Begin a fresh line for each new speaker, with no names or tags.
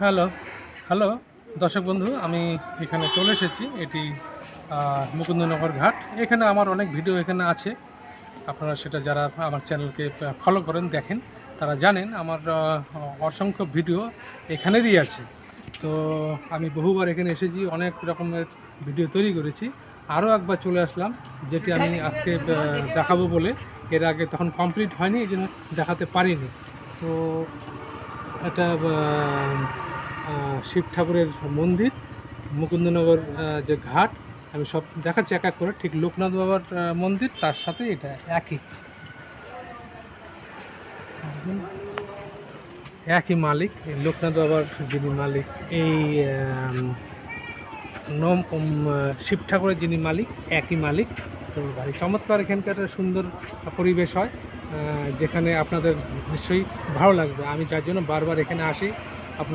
Hello, hello দর্শক বন্ধু, আমি এখানে চলে এসেছি। এটি মুকুন্দনগর ঘাট। এখানে আমার অনেক ভিডিও এখানে আছে। আপনারা সেটা যারা আমার চ্যানেলকে ফলো করেন, দেখেন, তারা জানেন আমার অসংখ্য ভিডিও এখানেরই আছে। তো আমি বহুবার এখানে এসেছি, অনেক রকমের ভিডিও তৈরি করেছি। আরও একবার চলে আসলাম, যেটি আমি আজকে দেখাবো বলে। এর আগে তখন কমপ্লিট হয়নি, এই জন্য দেখাতে পারিনি। তো এটা শিব ঠাকুরের মন্দির, মুকুন্দনগর যে ঘাট, আমি সব দেখাচ্ছি এক এক করে। ঠিক লোকনাথ বাবার মন্দির, তার সাথে এটা একই একই মালিক। এই লোকনাথ বাবার যিনি মালিক, এই শিব ঠাকুরের যিনি মালিক, একই মালিক। তো ভারী চমৎকার এখানকার সুন্দর পরিবেশ হয়, যেখানে আপনাদের নিশ্চয়ই ভালো লাগবে। আমি যার জন্য বারবার এখানে আসি। আপনার